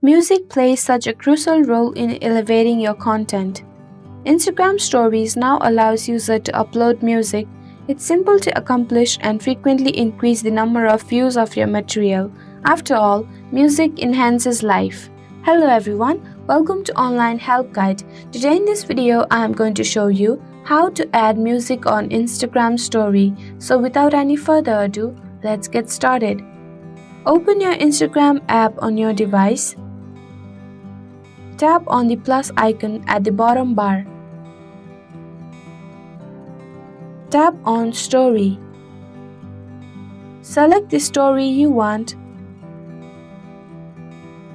Music plays such a crucial role in elevating your content. Instagram Stories now allows users to upload music. It's simple to accomplish and frequently increase the number of views of your material. After all, music enhances life. Hello everyone, welcome to Online Help Guide. Today in this video, I am going to show you how to add music on Instagram Story. So without any further ado, let's get started. Open your Instagram app on your device. Tap on the plus icon at the bottom bar. Tap on Story. Select the story you want.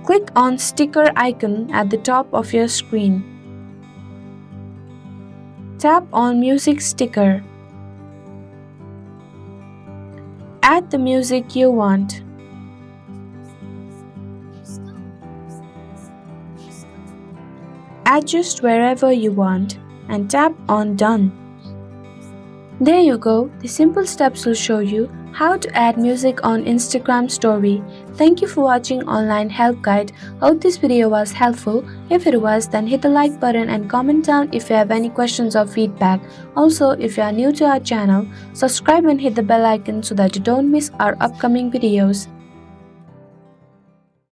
Click on sticker icon at the top of your screen. Tap on Music sticker. Add the music you want. Adjust wherever you want and tap on Done. There you go, the simple steps will show you how to add music on Instagram Story. Thank you for watching Online Help Guide. Hope this video was helpful. If it was, then hit the like button and comment down if you have any questions or feedback. Also, if you are new to our channel, subscribe and hit the bell icon so that you don't miss our upcoming videos.